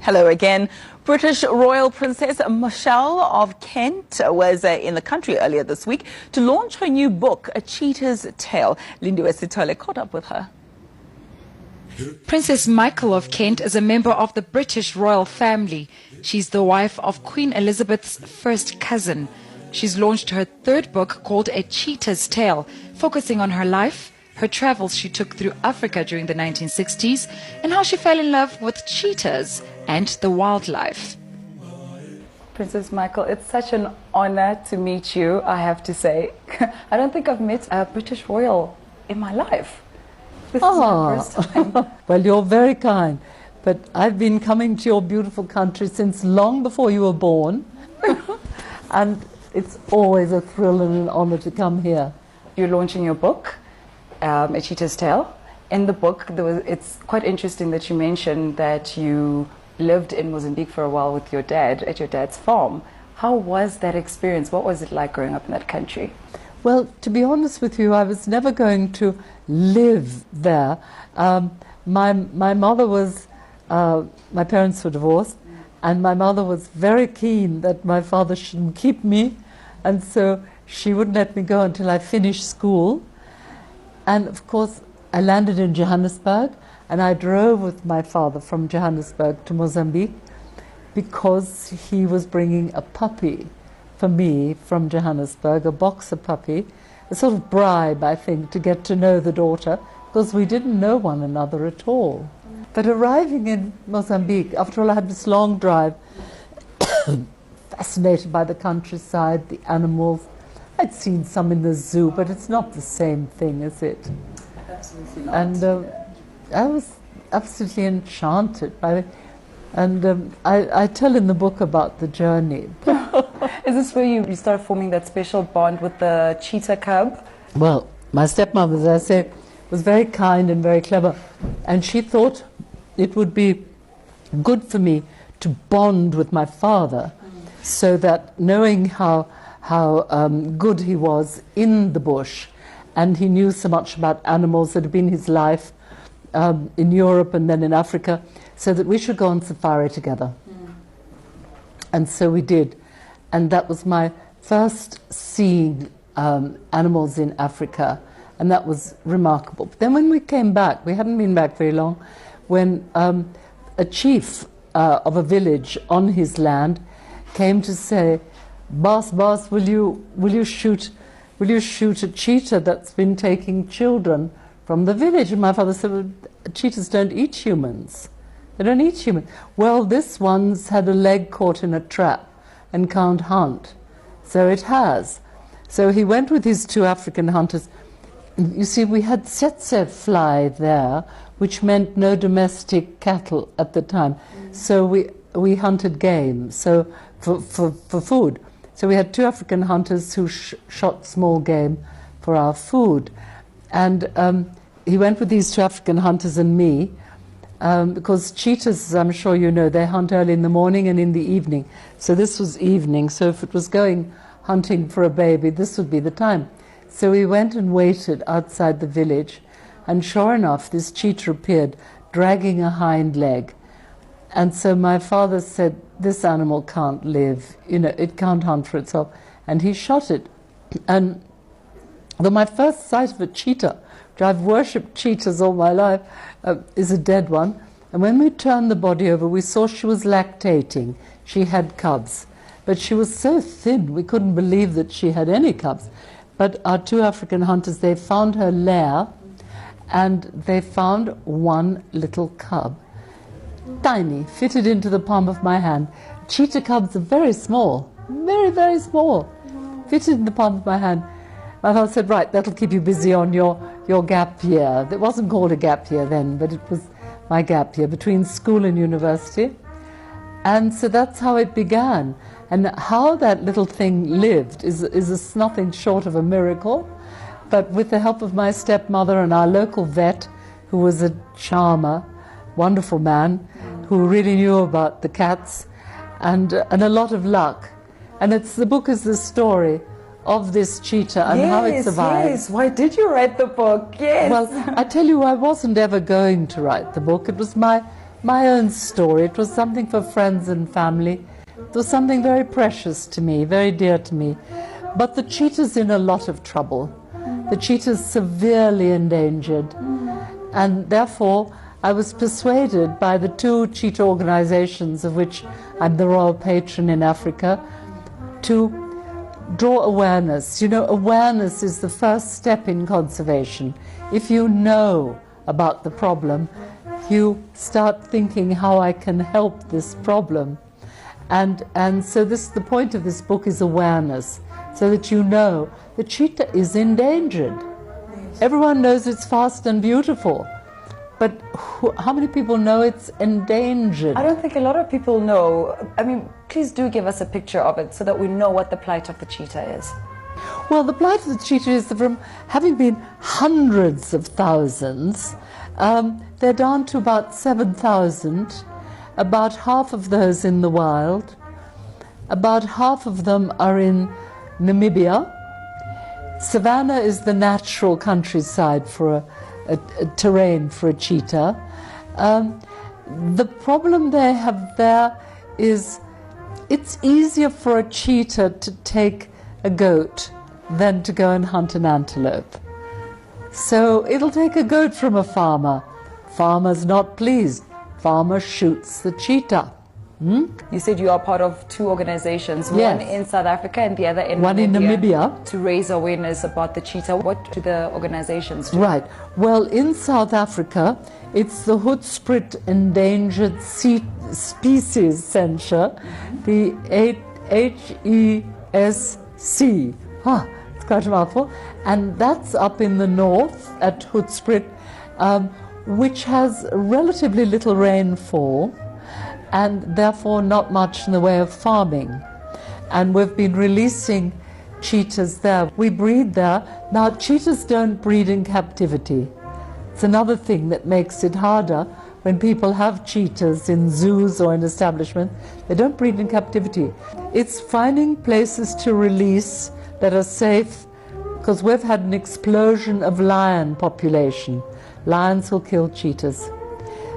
Hello again. British Royal Princess Michelle of Kent was in the country earlier this week to launch her new book, A Cheetah's Tale. Lindiwe Sithole caught up with her. Princess Michael of Kent is a member of the British royal family. She's the wife of Queen Elizabeth's first cousin. She's launched her third book called A Cheetah's Tale, focusing on her life, her travels she took through Africa during the 1960s, and how she fell in love with cheetahs and the wildlife. Princess Michael, it's such an honor to meet you, I have to say. I don't think I've met a British royal in my life. This is my first time. Well, you're very kind, but I've been coming to your beautiful country since long before you were born, and it's always a thrill and an honor to come here. You're launching your book, A Cheetah's Tale. In the book, it's quite interesting that you mentioned that you lived in Mozambique for a while with your dad at your dad's farm. How was that experience? What was it like growing up in that country? Well, to be honest with you, I was never going to live there. My mother was, my parents were divorced, and my mother was very keen that my father shouldn't keep me, and so she wouldn't let me go until I finished school. And of course, I landed in Johannesburg, and I drove with my father from Johannesburg to Mozambique because he was bringing a puppy for me from Johannesburg, a boxer puppy, a sort of bribe, I think, to get to know the daughter, because we didn't know one another at all. But arriving in Mozambique, after all, I had this long drive, fascinated by the countryside, the animals. I'd seen some in the zoo, but it's not the same thing, is it? Absolutely not. And I was absolutely enchanted by it. And I tell in the book about the journey. Is this where you start forming that special bond with the cheetah cub? Well, my stepmother, as I say, was very kind and very clever. And she thought it would be good for me to bond with my father, so that knowing how good he was in the bush, and he knew so much about animals that had been his life in Europe and then in Africa, so that we should go on safari together. And so we did. And that was my first seeing animals in Africa, and that was remarkable. But then when we came back, we hadn't been back very long, when a chief of a village on his land came to say, "Boss, will you shoot a cheetah that's been taking children from the village?" And my father said, "Well, cheetahs don't eat humans. They don't eat humans." "Well, this one's had a leg caught in a trap and can't hunt." So it has. So he went with his two African hunters. You see, we had tsetse fly there, which meant no domestic cattle at the time. So we hunted game, so for food. So we had two African hunters who shot small game for our food. And he went with these two African hunters and me, because cheetahs, as I'm sure you know, they hunt early in the morning and in the evening. So this was evening, so if it was going hunting for a baby, this would be the time. So we went and waited outside the village, and sure enough, this cheetah appeared, dragging a hind leg. And so my father said, "This animal can't live, it can't hunt for itself." And he shot it. And though my first sight of a cheetah, which I've worshipped cheetahs all my life, is a dead one. And when we turned the body over, we saw she was lactating. She had cubs. But she was so thin, we couldn't believe that she had any cubs. But our two African hunters, they found her lair, and they found one little cub. Tiny, fitted into the palm of my hand. Cheetah cubs are very small, very, very small. Fitted in the palm of my hand. My father said, "Right, that'll keep you busy on your gap year." It wasn't called a gap year then, but it was my gap year between school and university. And so that's how it began. And how that little thing lived is nothing short of a miracle. But with the help of my stepmother and our local vet, who was a charmer, wonderful man, who really knew about the cats, and a lot of luck. And the book is the story of this cheetah and how it survived. Yes, why did you write the book? Yes. Well, I tell you, I wasn't ever going to write the book. It was my my own story. It was something for friends and family. It was something very precious to me, very dear to me. But the cheetah's in a lot of trouble. The cheetah's severely endangered. And therefore, I was persuaded by the two cheetah organizations, of which I'm the royal patron in Africa, to draw awareness. You know, awareness is the first step in conservation. If you know about the problem, you start thinking how I can help this problem. And so the point of this book is awareness, so that you know the cheetah is endangered. Everyone knows it's fast and beautiful, but how many people know it's endangered? I don't think a lot of people know. I mean, please do give us a picture of it so that we know what the plight of the cheetah is. Well, the plight of the cheetah is that from having been hundreds of thousands, they're down to about 7,000, about half of those in the wild, about half of them are in Namibia. Savannah is the natural countryside for a terrain for a cheetah. The problem they have there is it's easier for a cheetah to take a goat than to go and hunt an antelope. So it'll take a goat from a farmer. Farmer's not pleased. Farmer shoots the cheetah. You said you are part of two organizations, Yes. one in South Africa and the other in One in Namibia. to raise awareness about the cheetah. What do the organizations do? Right. Well, in South Africa, it's the Hoedspruit Endangered Species Center, the HESC. It's quite a mouthful. And that's up in the north at Hoedspruit, which has relatively little rainfall and therefore not much in the way of farming. And we've been releasing cheetahs there. We breed there. Now, cheetahs don't breed in captivity. It's another thing that makes it harder when people have cheetahs in zoos or in establishments. They don't breed in captivity. It's finding places to release that are safe, because we've had an explosion of lion population. Lions will kill cheetahs.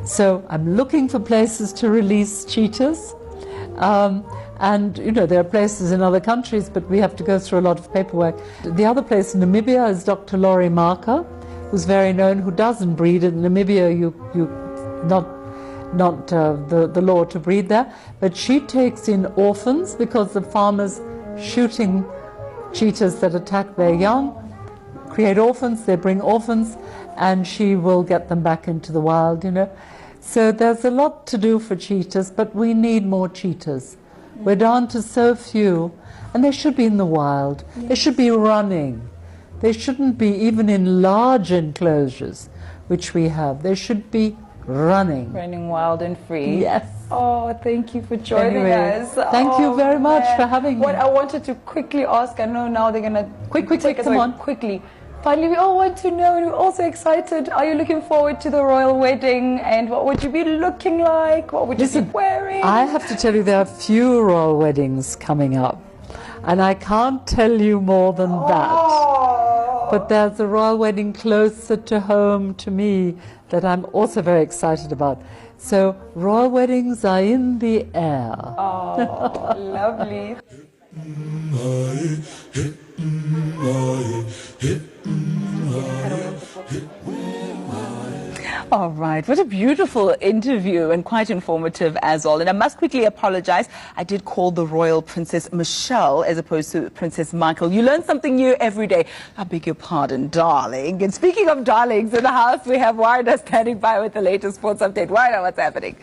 So I'm looking for places to release cheetahs. And, you know, there are places in other countries, but we have to go through a lot of paperwork. The other place in Namibia is Dr. Laurie Marker, who's very known, who doesn't breed. In Namibia, not the law to breed there, but she takes in orphans because the farmers shooting cheetahs that attack their young create orphans, they bring orphans, and she will get them back into the wild, you know. So there's a lot to do for cheetahs, but we need more cheetahs. We're down to so few, and they should be in the wild. They should be running. They shouldn't be even in large enclosures, which we have. They should be running. Running wild and free. Yes. Oh, thank you for joining Anyway, us. thank you very much for having me. What I wanted to quickly ask, I know now they're going to Quick, take us come away on. quickly. Finally, we all want to know, and we're also excited. Are you looking forward to the royal wedding? And what would you be looking like? What would you be wearing? I have to tell you, there are few royal weddings coming up, and I can't tell you more than that. But there's a royal wedding closer to home to me that I'm also very excited about. So royal weddings are in the air. Oh, lovely. All right, what a beautiful interview and quite informative as well. And I must quickly apologize. I did call the royal Princess Michelle as opposed to Princess Michael. You learn something new every day. I beg your pardon, darling. And speaking of darlings, in the house we have Warda standing by with the latest sports update. Warda, what's happening?